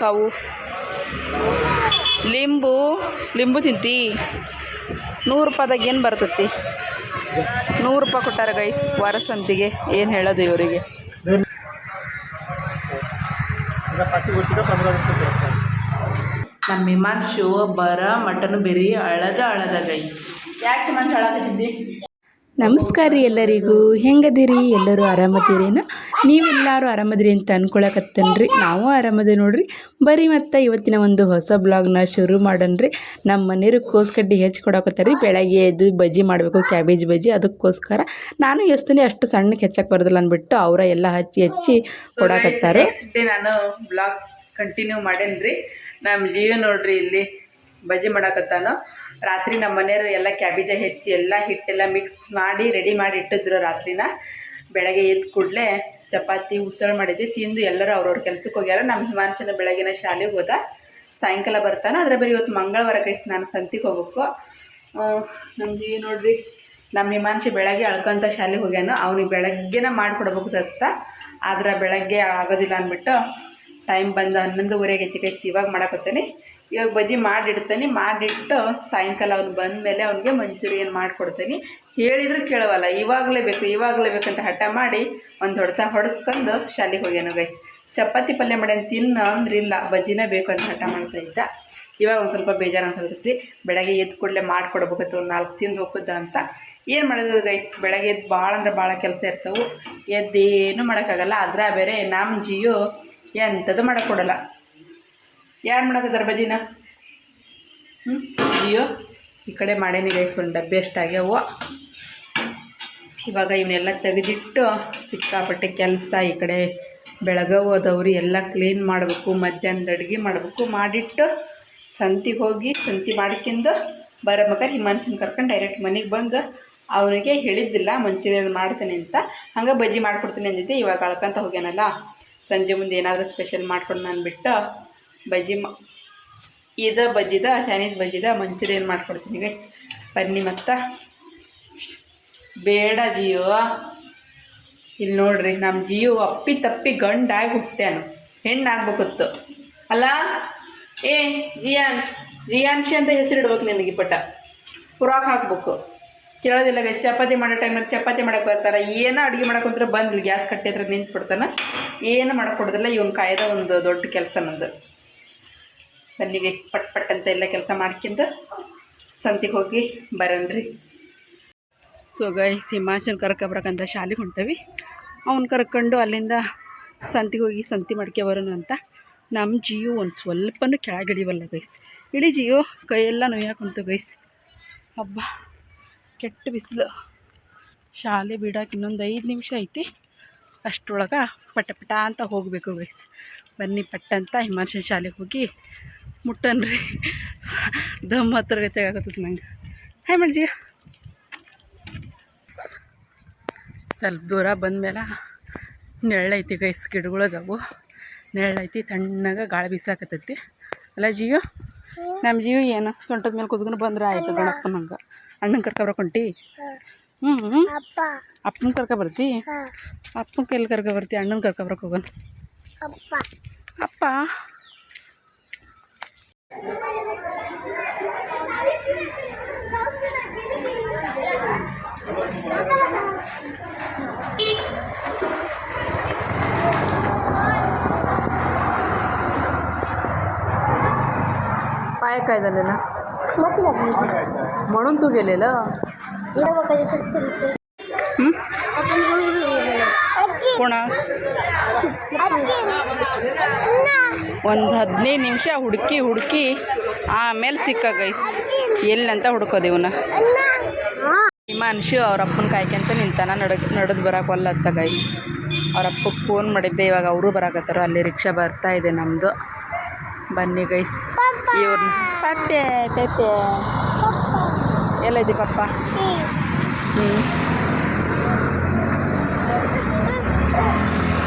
ಕಾವು ಲಿಂಬು ತಿಂತಿ 100 ರೂಪಾಯಿದಾಗ ಏನು ಬರ್ತತಿ? 100 ರೂಪಾಯಿ ಕೊಟ್ಟಾರ ಗೈಸ್ ವಾರಸಂತಿಗೆ. ಏನು ಹೇಳೋದು ಇವರಿಗೆ? ನಮ್ಮ ಹಿಮಾಂಶು ಮಟನ್ ಬೇರೆ ಅಳದ ಗೈ. ಯಾಕೆ ಹಿಮಾಂಶು ಅಳಕತ್ತಿದ್ದಿ? ನಮಸ್ಕಾರ ರೀ ಎಲ್ಲರಿಗೂ. ಹೆಂಗದಿರಿ? ಎಲ್ಲರೂ ಆರಾಮದಿರೇನ? ನೀವೆಲ್ಲರೂ ಆರಾಮದಿರಿ ಅಂತ ಅಂದ್ಕೊಳಕತ್ತನ್ರಿ. ನಾವು ಆರಾಮದೇ ನೋಡ್ರಿ. ಬರೀ ಮತ್ತು ಇವತ್ತಿನ ಒಂದು ಹೊಸ ಬ್ಲಾಗ್ನ ಶುರು ಮಾಡೋಣ್ರಿ. ನಮ್ಮ ಮನೆಯವರು ಕೋಸ್ಕಡ್ಡಿ ಹೆಚ್ಚಿ ಕೊಡಕತ್ತಾರ. ಬೆಳಗ್ಗೆ ಎದ್ದು ಬಜ್ಜಿ ಮಾಡಬೇಕು, ಕ್ಯಾಬೇಜ್ ಬಜ್ಜಿ. ಅದಕ್ಕೋಸ್ಕರ ನಾನು ಎಷ್ಟನೇ ಅಷ್ಟು ಸಣ್ಣಕ್ಕೆ ಹೆಚ್ಚಕ್ಕೆ ಬರೋದಿಲ್ಲ ಅಂದ್ಬಿಟ್ಟು ಅವರ ಎಲ್ಲ ಹಚ್ಚಿ ಕೊಡಕತ್ತಾರ. ನೆಕ್ಸ್ಟ್ ಡೇ ನಾನು ಬ್ಲಾಗ್ ಕಂಟಿನ್ಯೂ ಮಾಡೇನ್ರಿ. ನಮ್ಮ ಜೀವ ನೋಡ್ರಿ ಇಲ್ಲಿ ಬಜ್ಜಿ ಮಾಡಕತ್ತಾನು. ರಾತ್ರಿ ನಮ್ಮ ಮನೆಯವರು ಎಲ್ಲ ಕ್ಯಾಬೇಜ ಹೆಚ್ಚಿ ಎಲ್ಲ ಹಿಟ್ಟೆಲ್ಲ ಮಿಕ್ಸ್ ಮಾಡಿ ರೆಡಿ ಮಾಡಿ ಇಟ್ಟಿದ್ರು ರಾತ್ರಿನ. ಬೆಳಗ್ಗೆ ಎದ್ದು ಕೂಡಲೇ ಚಪಾತಿ ಉಸಳು ಮಾಡಿದ್ವಿ, ತಿಂದು ಎಲ್ಲರೂ ಅವ್ರವ್ರ ಕೆಲ್ಸಕ್ಕೆ ಹೋಗ್ಯಾರ. ನಮ್ಮ ಹಿಮಾಂಶನ ಬೆಳಗಿನ ಶಾಲೆಗೆ ಹೋದ, ಸಾಯಂಕಾಲ ಬರ್ತಾನೆ. ಅದರ ಬೇರೆ ಇವತ್ತು ಮಂಗಳವಾರ ಕೈಸಿ ನಾನು ಸಂತಿಗೆ ಹೋಗ್ಬೇಕು. ನಮ್ದು ನೋಡ್ರಿ, ನಮ್ಮ ಹಿಮಾಂಶಿ ಬೆಳಗ್ಗೆ ಅಳ್ಕೊಂತ ಶಾಲೆಗೆ ಹೋಗ್ಯಾನು. ಅವ್ನಿಗೆ ಬೆಳಗ್ಗೆನ ಮಾಡಿಕೊಡ್ಬೇಕು ಸತ್ತ, ಆದ್ರೆ ಬೆಳಗ್ಗೆ ಆಗೋದಿಲ್ಲ ಅಂದ್ಬಿಟ್ಟು ಟೈಮ್ ಬಂದು 11:30 ಐತಿ ಕೈಸಿ ಇವಾಗ ಮಾಡಾಕತ್ತೇನೆ. ಇವಾಗ ಬಜ್ಜಿ ಮಾಡಿಡ್ತೇನೆ. ಮಾಡಿಟ್ಟು ಸಾಯಂಕಾಲ ಅವ್ನು ಬಂದ ಮೇಲೆ ಅವ್ನಿಗೆ ಮಂಚೂರಿಯನ್ ಮಾಡಿಕೊಡ್ತೀನಿ. ಹೇಳಿದ್ರು ಕೇಳವಲ್ಲ, ಇವಾಗಲೇ ಬೇಕಂತ ಹಠ ಮಾಡಿ ಒಂದು ಹೊಡೆಸ್ಕೊಂಡು ಶಾಲೆಗೆ ಹೋಗ್ಯಾನು ಗೈಸ್. ಚಪಾತಿ ಪಲ್ಯ ಮಾಡ್ಯಾನ ತಿನ್ನು ಅಂದ್ರೆ ಇಲ್ಲ, ಬಜ್ಜಿನೇ ಬೇಕು ಅಂತ ಹಠ ಮಾಡ್ತಾ ಇದ್ದ. ಇವಾಗ ಒಂದು ಸ್ವಲ್ಪ ಬೇಜಾರು ಅನ್ಸೋದ್ರಿ. ಬೆಳಗ್ಗೆ ಎದ್ದು ಕೂಡಲೇ ಮಾಡಿಕೊಡ್ಬೇಕತ್ತು, 4 ತಿಂದು ಹೋಗುದ ಅಂತ. ಏನು ಮಾಡೋದು ಗೈಸ್, ಬೆಳಗ್ಗೆ ಎದ್ದು ಭಾಳ ಅಂದ್ರೆ ಭಾಳ ಕೆಲಸ ಇರ್ತವೆ. ಎದ್ದೇನು ಮಾಡೋಕ್ಕಾಗಲ್ಲ. ಅದ್ರ ಬೇರೆ ನಮ್ಮ ಜಿಯೋ ಎಂಥದ್ದು ಮಾಡೋಕ್ಕೊಡಲ್ಲ. ಯಾರು ಮಾಡಕತ್ತಾರ ಬಜ್ಜಿನ? ಜಿಯೋ ಈ ಕಡೆ ಮಾಡೇನಿ ಗೈಸ್. ಒಂದು ಡಬ್ಬೆ ಅಷ್ಟಾಗ್ಯಾವ. ಇವಾಗ ಇವನ್ನೆಲ್ಲ ತೆಗೆದಿಟ್ಟು ಸಿಕ್ಕಾಪಟ್ಟೆ ಕೆಲಸ. ಈ ಕಡೆ ಬೆಳಗ್ಗೆ ಹೋದವ್ರು ಎಲ್ಲ ಕ್ಲೀನ್ ಮಾಡಬೇಕು, ಮಧ್ಯಾಹ್ನದ ಅಡುಗೆ ಮಾಡಬೇಕು. ಮಾಡಿಟ್ಟು ಸಂತಿಗೆ ಹೋಗಿ ಸಂತಿ ಮಾಡ್ಕೊಂಡು ಬರಬೇಕಾದ್ರೆ ಹಿಮಾಂಶನ್ ಕರ್ಕೊಂಡು ಡೈರೆಕ್ಟ್ ಮನೆಗೆ ಬಂದು ಅವನಿಗೆ ಹೇಳಿದ್ದಿಲ್ಲ ಮಂಚೂರಿಯನ್ ಮಾಡ್ತೇನೆ ಅಂತ. ಹಂಗೆ ಬಜ್ಜಿ ಮಾಡ್ಕೊಡ್ತೀನಿ ಅಂದಿದ್ದೆ. ಇವಾಗ ಅಳ್ಕೊಂತ ಹೋಗ್ಯಾನಲ್ಲ, ಸಂಜೆ ಮುಂದೆ ಏನಾದರೂ ಸ್ಪೆಷಲ್ ಮಾಡ್ಕೊಂಡು ಅಂದ್ಬಿಟ್ಟು ಬಜ್ಜಿದ ಚೈನೀಸ್ ಬಜ್ಜಿದ ಮಂಚೂರಿಯನ್ ಮಾಡ್ಕೊಡ್ತೀನಿ ಗೈಸ್. ಬನ್ನಿ. ಮತ್ತು ಬೇಡ ಜಿಯೋ, ಇಲ್ಲಿ ನೋಡ್ರಿ ನಮ್ಮ ಜಿಯೋ ಅಪ್ಪಿ ತಪ್ಪಿ ಗಂಡಾಗಿ ಹುಟ್ಟ್ಯಾನು, ಹೆಣ್ಣಾಗ್ಬೇಕಿತ್ತು ಅಲ್ಲ. ಜಿಯಾನ್ಶಿ ಅಂತ ಹೆಸರಿಡ್ಬೇಕು ನಿನಗೆ. ಪಟ್ಟ ಫ್ರಾಕ್ ಹಾಕ್ಬೇಕು. ಕೇಳೋದಿಲ್ಲ ಗೈಸ್. ಚಪಾತಿ ಮಾಡೋ ಟೈಮಲ್ಲಿ ಚಪಾತಿ ಮಾಡೋಕೆ ಬರ್ತಾರೆ. ಏನೋ ಅಡುಗೆ ಮಾಡೋಕ್ಕಂದ್ರೆ ಬಂದು ಗ್ಯಾಸ್ ಕಟ್ಟಿ ಹತ್ರ ನಿಂತ್ಬಿಡ್ತಾನೆ. ಏನು ಮಾಡೋಕ್ಕೊಡೋದಿಲ್ಲ. ಇವ್ನು ಕಾಯ್ದ ಒಂದು ದೊಡ್ಡ ಕೆಲಸ ನಂದು. ಬನ್ನಿಗೆ ಪಟ್ ಅಂತ ಎಲ್ಲ ಕೆಲಸ ಮಾಡ್ಕೊಂಡು ಸಂತಿಗೆ ಹೋಗಿ ಬರನ್ರಿ. ಸೊ ಗೈಸ್, ಹಿಮಾಚಲ್ ಕರ್ಕೊಬರಕಂತ ಶಾಲೆಗೆ ಹೊಂಟವಿ. ಅವ್ನು ಕರ್ಕೊಂಡು ಅಲ್ಲಿಂದ ಸಂತಿಗೆ ಹೋಗಿ ಸಂತಿ ಮಾಡ್ಕೆ ಬರೋಣ ಅಂತ. ನಮ್ಮ ಜಿಯೋ ಒಂದು ಸ್ವಲ್ಪನೂ ಕೆಳಗಿಳಿವಲ್ಲ ಗೈಸ್. ಇಡೀ ಜಿಯೋ ಕೈಯೆಲ್ಲ ನೋಯಾಕುಂತು ಗೈಸ್. ಹಬ್ಬ ಕೆಟ್ಟ ಬಿಸಿಲು. ಶಾಲೆ ಬಿಡೋಕೆ ಇನ್ನೊಂದು 5 ನಿಮಿಷ ಐತಿ. ಅಷ್ಟರೊಳಗೆ ಪಟ ಅಂತ ಹೋಗಬೇಕು ಗೈಸ್. ಬನ್ನಿ ಪಟ್ಟಂತ ಹಿಮಾಂಶನ್ ಶಾಲೆಗೆ ಹೋಗಿ ಮುಟ್ಟನ್ರಿ. ದಮ್ ಹತ್ರ ಗತಿ ಆಗತ್ತದ ನಂಗೆ. ಹಾಯ್ ಮಾಡಿದ್ಯಾ? ಸ್ವಲ್ಪ ದೂರ ಬಂದಮೇಲೆ ನೆರಳೈತಿ ಗೈಸ್. ಗಿಡಗಳದಾವು, ನೆರಳೈತಿ, ತಣ್ಣಗೆ ಗಾಳಿ ಬೀಸಾಕತ್ತೈತಿ ಅಲ್ಲ ಜಿಯೋ? ನಮ್ಮ ಜಿಯೋ ಏನು ಸೊಂಟದ ಮೇಲೆ ಕುದ್ಕೊಂಡು ಬಂದ್ರೆ ಆಯಿತು. ಗಣಪನ ಹಂಗೆ ಅಣ್ಣನ ಕರ್ಕೊಬರ್ಕೊಂಟಿ? ಅಪ್ಪನ ಕರ್ಕೊಬರ್ತಿ? ಅಪ್ಪನ ಕೈಲಿ ಕರ್ಕೊಬರ್ತಿ? ಅಣ್ಣನ ಕರ್ಕೊಬರಕ್ಕೆ ಹೋಗೋಣ. ಅಪ್ಪ पाय काय झालेला? म्हणून तू गेलेला? कोणा? ಒಂದು 15 ನಿಮಿಷ ಹುಡುಕಿ ಆಮೇಲೆ ಸಿಕ್ಕ ಗೈಸ್. ಎಲ್ಲಂತ ಹುಡ್ಕೋದು ಇವನ್ನ. ಹಿಮಾಂಶು ಅವ್ರ ಅಪ್ಪನ ಕಾಯ್ಕೊಂತ ನಿಂತಾನ. ನಡೆದು ಬರೋಕ್ಕಲ್ಲತ್ತ ಗೈಸ್. ಅವ್ರ ಅಪ್ಪಗೆ ಫೋನ್ ಮಾಡಿದ್ದೆ. ಇವಾಗ ಅವರು ಬರಾಕತ್ತಾರ. ಅಲ್ಲಿ ರಿಕ್ಷಾ ಬರ್ತಾ ಇದೆ ನಮ್ಮದು. ಬನ್ನಿ ಗೈಸ್. ಇವ್ರನ್ನ ಪಟ್ಟೆ ಎಲ್ಲೈತಿ ಪಪ್ಪ?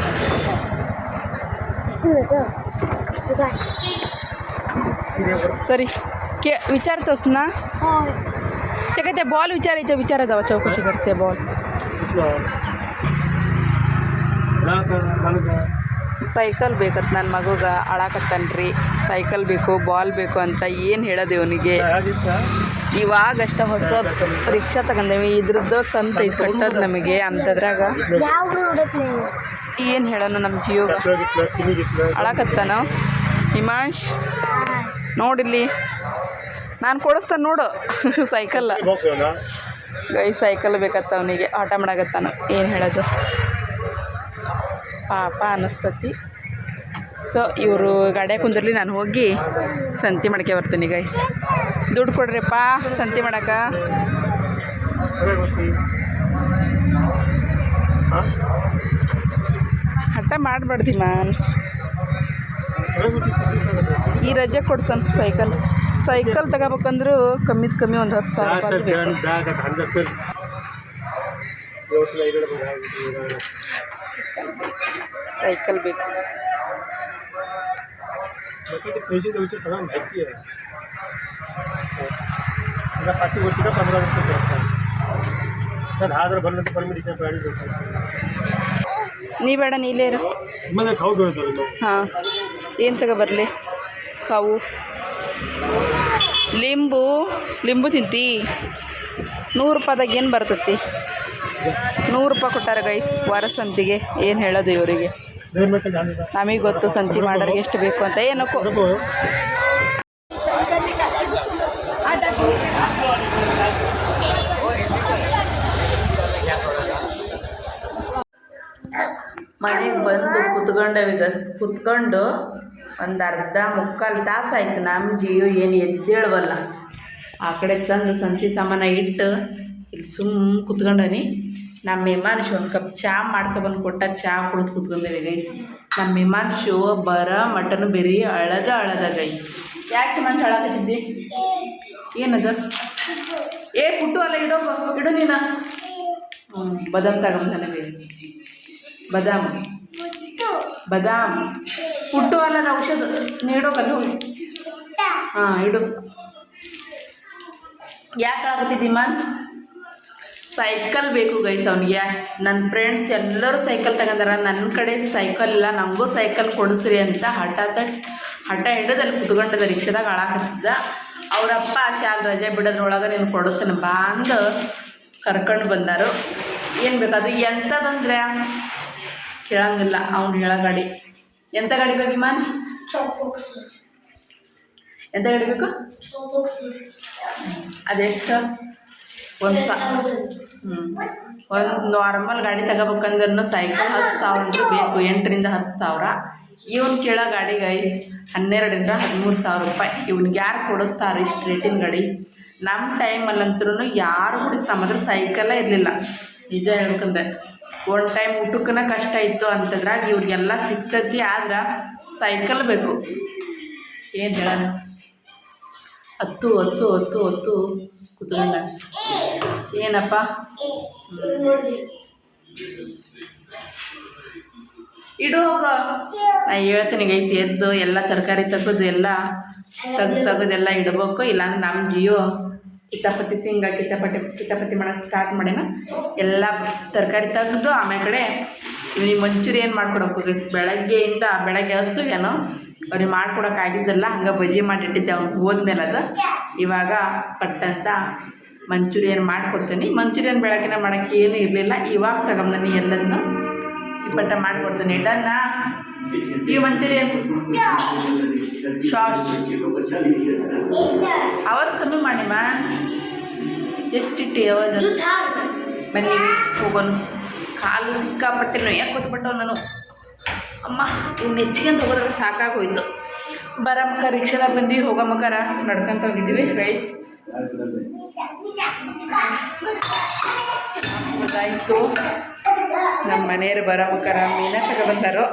सरी विचारतोस ना? ते काय ते बॉल विचारा जावा चौकशी करते. बॉल ಸೈಕಲ್ ಬೇಕತ್ ನನ್ನ ಮಗುಗ ಅಳಾಕತ್ತನ್ರಿ. ಸೈಕಲ್ ಬೇಕು, ಬಾಲ್ ಬೇಕು ಅಂತ ಏನು ಹೇಳೋದು ಇವನಿಗೆ. ಇವಾಗಷ್ಟ ಹೊಸ ರಿಕ್ಷಾ ತಗೊಂಡೇವಿ, ಇದ್ರದ್ದು ಕಂತ ಇದು ಕಟ್ಟೋದು ನಮಗೆ. ಅಂಥದ್ರಾಗ ಏನು ಹೇಳೋಣ ನಮ್ಮ ಜಿಯೋಗ. ಅಳಾಕತ್ತಾನ ಹಿಮಾಂಶ್. ನೋಡಿಲ್ಲಿ ನಾನು ಕೊಡಿಸ್ತಾನೆ ನೋಡು ಸೈಕಲ್. ಸೈಕಲ್ ಬೇಕತ್ತ ಅವನಿಗೆ, ಆಟ ಮಾಡಾಕತ್ತಾನ. ಏನು ಹೇಳೋದು ಪಾಪ ಅನ್ನಿಸ್ತತಿ. ಸೊ ಇವರು ಗಾಡಿಯಾಗ ಕುಂದಿರ್ಲಿ, ನಾನು ಹೋಗಿ ಸಂತಿ ಮಾಡ್ಕೆ ಬರ್ತೀನಿ ಗೈಸ್. ದುಡ್ಡು ಕೊಡ್ರಿಪ್ಪ ಸಂತಿ ಮಾಡಕ. ಹಠ ಮಾಡಬಾರ್ದಿ ಮಾನ್. ಈ ರಜೆ ಕೊಡ್ಸನ್ ಸೈಕಲ್ ತಗೋಬೇಕಂದ್ರೂ ಕಮ್ಮಿ ಒಂದು 10,000 ರೂಪಾಯಿ ಬೇಕು. सायकल ಬೇಕು. पैसे द्यायचे सगळं माहिती आहे. मला 5 वर्षाचा 15 वर्ष भेटतात. तर 10,000 भरलं तर परमिशन गाडी भेटते. ನೀ ಬೇಡ, ನೀಲೇ ಇರು. ಮತ್ತೆ ಕಾವು ಬೇಡ. ಹಾಂ, ಏನು ತಗೊಬರಲಿ? ಕಾವು, ಲಿಂಬು ತಿಂತಿ. 100 ರೂಪಾಯಿದಾಗ ಏನು ಬರ್ತತಿ? 100 ರೂಪಾಯಿ ಕೊಟ್ಟಾರ ಗೈಸ್ ವಾರ ಸಂತಿಗೆ. ಏನು ಹೇಳೋದು ಇವರಿಗೆ, ನಮಗೆ ಗೊತ್ತು ಸಂತಿ ಮಾಡೋರಿಗೆ ಎಷ್ಟು ಬೇಕು ಅಂತ. ಏನಕ್ಕೋ ಮನೆಗೆ ಬಂದು ಕುತ್ಕೊಂಡು ಒಂದು ಅರ್ಧ ಮುಕ್ಕಾಲು ತಾಸು ಆಯ್ತು. ನಮ್ಮ ಜಿಯೋ ಏನು ಎದ್ದೇಳವಲ್ಲ. ಆ ಕಡೆ ತಂದು ಸಂತಿ ಸಾಮಾನ ಇಟ್ಟು ಇಲ್ಲಿ ಕುತ್ಕೊಂಡನಿ. ನಮ್ಮ ಮೆಮಾನ್ಶು ಒಂದು ಕಪ್ ಚಹಾ ಮಾಡ್ಕೊಬಂದು ಕೊಟ್ಟ. ಚಹಾ ಕುಡಿದು ಕುತ್ಕೊಂಡೇವೆ ಗೈಸ್. ನಮ್ಮ ಮೆಮಾನ್ಶು ಮಟನು ಬೇರೆ ಅಳದ ಗೈಸ್. ಯಾಕೆ ಮನುಷ್ಯ ಅಳಕತ್ತಿದ್ದಿ? ಏನದು? ಪುಟ್ಟು ಅಲ್ಲ, ಇಡು ನೀನು. ಬದಾಮ್ ತಗೊಂಬಂದಾನೆ ಗೈಸ್. ಬದಾಮ್ ಪುಟ್ಟು ಅಲ್ಲದ ಔಷಧ ನೀಡೋಕಲ್ಲ. ಹಾಂ ಇಡು. ಯಾಕೆ ಅಳಕತ್ತಿದ್ದಿ ಮಾನ್? ಸೈಕಲ್ ಬೇಕು ಗೈಸ್ ಅವನಿಗೆ. ನನ್ನ ಫ್ರೆಂಡ್ಸ್ ಎಲ್ಲರೂ ಸೈಕಲ್ ತಗೊಂಡಾರ. ನನ್ನ ಕಡೆ ಸೈಕಲ್ ಇಲ್ಲ, ನನಗೂ ಸೈಕಲ್ ಕೊಡಿಸ್ರಿ ಅಂತ ಹಠ ಹಿಡಿದು ಅಲ್ಲಿ ಕುತ್ಕೊಂಡದ ರಿಕ್ಷಾದಾಗ ಅಳಾಕತ್ತಿದ್ದ. ಅವರಪ್ಪ ಶಾಲೆ ರಜೆ ಬಿಡೋದ್ರೊಳಗೆ ನೀನು ಕೊಡಿಸ್ತಾನೆ ಬಾ ಅಂದು ಕರ್ಕೊಂಡು ಬಂದಾರು. ಏನು ಬೇಕದು? ಎಂಥದಂದ್ರೆ ಕೇಳಂಗಿಲ್ಲ ಅವ್ನು ಹೇಳೋ ಗಾಡಿ. ಎಂಥ ಗಾಡಿ ಬೇಕು ಮಾನ್? ಎಂಥ ಗಾಡಿ ಬೇಕು? ಅದೆಷ್ಟು? ಒಂದು ನಾರ್ಮಲ್ ಗಾಡಿ ತಗೋಬೇಕಂದ್ರೂ ಸೈಕಲ್ 10,000 ಅಂತೂ ಬೇಕು. 8,000 to 10,000. ಇವನು ಕೇಳೋ ಗಾಡಿ ಗೈಸ್ 12,000 to 13,000 ರೂಪಾಯಿ. ಇವ್ನಿಗೆ ಯಾರು ಕೊಡಿಸ್ತಾರೆ ಇಷ್ಟು ರೇಟಿನ ಗಾಡಿ? ನಮ್ಮ ಟೈಮಲ್ಲಂತೂ ಯಾರು ಕೂಡ ನಮ್ಮ ಹತ್ರ ಸೈಕಲ್ಲೇ ಇರಲಿಲ್ಲ. ನಿಜ ಹೇಳ್ಕೊಂಡ್ರೆ ಒಂದು ಟೈಮ್ ಊಟಕ್ಕನ ಕಷ್ಟ ಇತ್ತು. ಅಂತದ್ರಾಗ ಇವ್ರಿಗೆಲ್ಲ ಸಿಕ್ಕತಿ. ಆದ್ರೆ ಸೈಕಲ್ ಬೇಕು. ಏನು ಹೇಳೋಣ? ಹತ್ತು ಕುತ್ಕೊಂಡ. ಏನಪ್ಪ ಇಡು ಹೋಗ. ನಾ ಹೇಳ್ತೀನಿ ಗೈಸ್, ಎದ್ದು ಎಲ್ಲ ತರಕಾರಿ ತೆಗೆದು ಎಲ್ಲ ತೆಗೆದೆಲ್ಲ ಇಡ್ಬೇಕು. ಇಲ್ಲಾಂದ್ರೆ ನಮ್ಮ ಜಿಯೋ ಕಿತಾಪತಿ ಮಾಡೋಕ್ಕೆ ಸ್ಟಾರ್ಟ್ ಮಾಡೇನ. ಎಲ್ಲ ತರಕಾರಿ ತೆಗೆದು ಆಮೇಲೆ ಕಡೆ ಇವ್ನಿಗೆ ಮಂಚೂರಿ ಏನು ಮಾಡ್ಕೊಡಬೇಕು ಗೈಸ್. ಬೆಳಗ್ಗೆ 10 ಏನೋ ಅವ್ರಿಗೆ ಮಾಡ್ಕೊಡೋಕ್ಕಾಗಿದ್ದಲ್ಲ. ಹಂಗೆ ಬಜ್ಜಿ ಮಾಡಿಟ್ಟಿದ್ದೆ ಅವ್ನು ಹೋದ್ಮೇಲೆ. ಅದು ಇವಾಗ ಪಟ್ಟಂತ ಮಂಚೂರಿಯನ್ ಮಾಡಿಕೊಡ್ತೀನಿ. ಮಂಚೂರಿಯನ್ ಬೆಳಗ್ಗೆನ ಮಾಡೋಕ್ಕೆ ಏನೂ ಇರಲಿಲ್ಲ. ಇವಾಗ ತಗೊಂಬಂದು ಎಲ್ಲದನ್ನು ಪಟ್ಟ ಮಾಡಿಕೊಡ್ತೀನಿ. ಡನ್ನ ಈ ಮಂಚೂರಿಯನ್ ಶಾರ್ಟ್ ಅವತ್ತು ಕಮ್ಮಿ ಮಾಡಿ ಎಷ್ಟಿಟ್ಟು ಯಾವಾಗ ಬನ್ನಿ ಹೋಗೋನು. ಕಾಲು ಸಿಕ್ಕಾಪಟ್ಟೆ ನೋಯ್ಯಾಕೆ ಕೂತ್ಬಿಟ್ಟವು ನಾನು. ಅಮ್ಮ ಇನ್ನು ಹೆಚ್ಚಿಗೆ ಹೋಗೋದ್ರೆ ಸಾಕಾಗೋಯ್ತು. ಬರಮಕ್ಕ ರಿಕ್ಷಾದಾಗ ಬಂದ್ವಿ, ಹೋಗಮ್ಮಕ್ಕಾರ ನಡ್ಕೊಂತ ಹೋಗಿದ್ದೀವಿ ಗೈಸ್. ಗೊತ್ತಾಯಿತು ನಮ್ಮ ಮನೆಯವ್ರು ಬರಮಕ್ಕರ ಮೀನ ತಗೊಬಂದಾರೋ.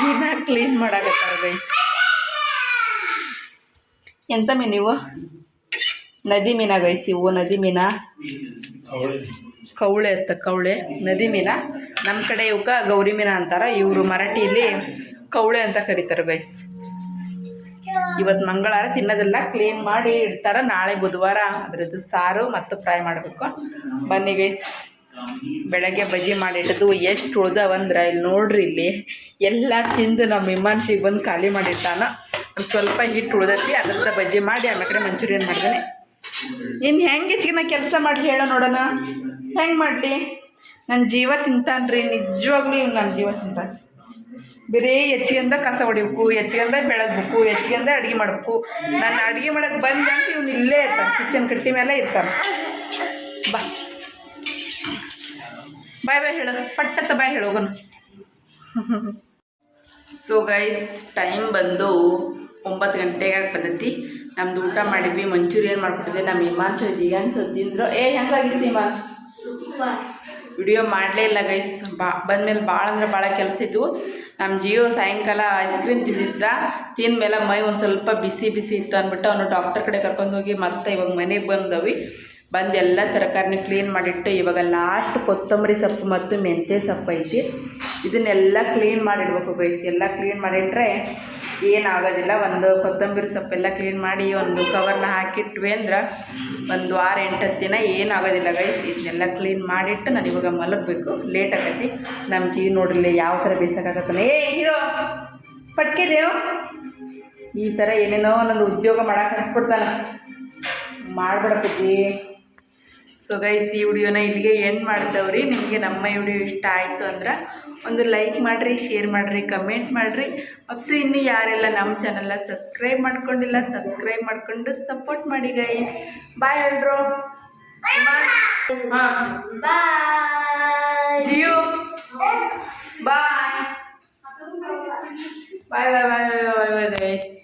ಮೀನ ಕ್ಲೀನ್ ಮಾಡಾಕತ್ತಾರ ಗೈಸ್. ಎಂಥ ಮೀನು ಇವು? ನದಿ ಮೀನ ಗೈಸ್. ಇವು ನದಿ ಮೀನ, ಕವಳೆ ನದಿ ಮೀನ. ನಮ್ಮ ಕಡೆ ಇವಕ್ಕೆ ಗೌರಿ ಮೀನ ಅಂತಾರೆ. ಇವರು ಮರಾಠಿಯಲ್ಲಿ ಕವಳೆ ಅಂತ ಕರೀತಾರೆ ಗೈಸ್. ಇವತ್ತು ಮಂಗಳವಾರ ತಿನ್ನೋದೆಲ್ಲ ಕ್ಲೀನ್ ಮಾಡಿ ಇಡ್ತಾರೆ. ನಾಳೆ ಬುಧವಾರ ಅದರದ್ದು ಸಾರು ಮತ್ತು ಫ್ರೈ ಮಾಡಬೇಕು. ಬನ್ನಿ ಗೈಸ್ ಬೆಳಗ್ಗೆ ಬಜ್ಜಿ ಮಾಡಿಟ್ಟದು ಎಷ್ಟು ಉಳ್ದವಂದ್ರೆ ಇಲ್ಲಿ ನೋಡ್ರಿ ಇಲ್ಲಿ ಎಲ್ಲ ತಿಂದು ನಮ್ಮ ವಿಮಾನ್ಸಿಗೆ ಬಂದು ಖಾಲಿ ಮಾಡಿರ್ತಾನ. ಒಂದು ಸ್ವಲ್ಪ ಹಿಟ್ಟು ಉಳ್ದೈತಿ ಅದ್ರದ್ದು ಬಜ್ಜಿ ಮಾಡಿ ಆಮೇಲೆ ಮಂಚೂರಿಯನ್ ಮಾಡಿದ್ದೇನೆ. ಇನ್ನು ಹೆಂಗೆ ಹೆಚ್ಚಿಗೆ ಕೆಲಸ ಮಾಡಲಿ ಹೇಳೋ ನೋಡೋಣ, ಹೆಂಗೆ ಮಾಡಲಿ? ನನ್ನ ಜೀವ ತಿಂತಾನ್ರಿ, ನಿಜವಾಗ್ಲೂ ಇವ್ನು ನನ್ನ ಜೀವ ತಿಂತಾನೆ. ಬರೀ ಹೆಚ್ಚಿಗೆಂದ ಕಸ ಹೊಡಿಬೇಕು, ಹೆಚ್ಚಿಗೆಂದ ಬೆಳಗ್ಬೇಕು, ಹೆಚ್ಚಿಗೆಂದ ಅಡುಗೆ ಮಾಡಬೇಕು. ನಾನು ಅಡುಗೆ ಮಾಡೋಕ್ಕೆ ಬಂದೆ ಅಂತ ಇವ್ನು ಇಲ್ಲೇ ಇರ್ತಾನೆ, ಕಿಚನ್ ಕಟ್ಟಿ ಮೇಲೆ ಇರ್ತಾನೆ. ಬಾಯ್ ಬಾಯ್ ಹೇಳು, ಪಟ್ಟತ್ತ ಬಾಯ್ ಹೇಳು ಹೋಗೋಣ. ಸೊ ಗೈಸ್, ಟೈಮ್ ಬಂದು 9 ಗಂಟೆಗೆ ಬಂದೈತಿ. ನಮ್ದು ಊಟ ಮಾಡಿದ್ವಿ, ಮಂಚೂರಿಯನ್ ಮಾಡ್ಕೊಟ್ಟಿದ್ವಿ. ನಮ್ಮ ಹಿಮಾಂಶು ಜಿಗಾನ್ಸು ತಿಂದ್ರು. ಹೆಂಗಾಗಿತ್ತು ಹಿಮಾಂಶ್? ವಿಡಿಯೋ ಮಾಡಲೇ ಇಲ್ಲ ಗೈಸ್. ಬಂದಮೇಲೆ ಭಾಳ ಅಂದ್ರೆ ಭಾಳ ಕೆಲಸ ಇತ್ತು. ನಮ್ಮ ಜಿಯೋ ಸಾಯಂಕಾಲ ಐಸ್ ಕ್ರೀಮ್ ತಿಂದಮೇಲೆ ಮೈ ಒಂದು ಸ್ವಲ್ಪ ಬಿಸಿ ಇತ್ತು ಅಂದ್ಬಿಟ್ಟು ಅವನು ಡಾಕ್ಟರ್ ಕಡೆ ಕರ್ಕೊಂಡು ಹೋಗಿ ಮತ್ತೆ ಇವಾಗ ಮನೆಗೆ ಬಂದವಿ. ಬಂದು ಎಲ್ಲ ತರಕಾರಿನ ಕ್ಲೀನ್ ಮಾಡಿಟ್ಟು ಇವಾಗ ಲಾಸ್ಟ್ ಕೊತ್ತಂಬರಿ ಸೊಪ್ಪು ಮತ್ತು ಮೆಂತ್ಯ ಸೊಪ್ಪು ಐತಿ. ಇದನ್ನೆಲ್ಲ ಕ್ಲೀನ್ ಮಾಡಿಡ್ಬೇಕು ಗೈಸ್. ಎಲ್ಲ ಕ್ಲೀನ್ ಮಾಡಿಟ್ರೆ ಏನಾಗೋದಿಲ್ಲ. ಒಂದು ಕೊತ್ತಂಬರಿ ಸೊಪ್ಪೆಲ್ಲ ಕ್ಲೀನ್ ಮಾಡಿ ಒಂದು ಕವರ್ನ ಹಾಕಿಟ್ವಿ ಅಂದ್ರೆ ಒಂದು 6-8 ದಿನ ಏನಾಗೋದಿಲ್ಲ ಗೈಸ್. ಇದನ್ನೆಲ್ಲ ಕ್ಲೀನ್ ಮಾಡಿಟ್ಟು ನಾನು ಇವಾಗ ಮಲಗಬೇಕು, ಲೇಟ್ ಆಗೈತಿ. ನಮ್ಮ ಜೀವ ನೋಡ್ರಿ ಯಾವ ಥರ ಬೇಯಿಸೋಕ್ಕಾಗತ್ತಾನೆ. ಹೀರೋ ಪಟ್ಕೆದೇವು ಈ ಥರ ಏನೇನೋ ಒಂದು ಉದ್ಯೋಗ ಮಾಡೋಕೆ ಹತ್ಬಿಡ್ತಾನೆ, ಮಾಡ್ಬಿಡಕತ್ತಿ. ಸೊ ಗೈಸ್, ಈ ವಿಡಿಯೋನ ಇಲ್ಲಿಗೆ ಎಂಡ್ ಮಾಡ್ತೇವ್ರಿ. ನಿಮಗೆ ನಮ್ಮ ವಿಡಿಯೋ ಇಷ್ಟ ಆಯಿತು ಅಂದ್ರೆ ಒಂದು ಲೈಕ್ ಮಾಡಿರಿ, ಶೇರ್ ಮಾಡಿರಿ, ಕಮೆಂಟ್ ಮಾಡಿರಿ. ಮತ್ತು ಇನ್ನು ಯಾರೆಲ್ಲ ನಮ್ಮ ಚಾನಲ್ನ ಸಬ್ಸ್ಕ್ರೈಬ್ ಮಾಡ್ಕೊಂಡಿಲ್ಲ, ಸಬ್ಸ್ಕ್ರೈಬ್ ಮಾಡ್ಕೊಂಡು ಸಪೋರ್ಟ್ ಮಾಡಿ ಗೈಸ್. ಬಾಯ್ ಹೇಳ್ರು. ಜಿಯು ಬಾಯ್ ಬಾಯ್ ಬಾಯ್ ಬಾಯ್ ಬಾಯ್ ಬಾಯ್ ಗೈಸ್.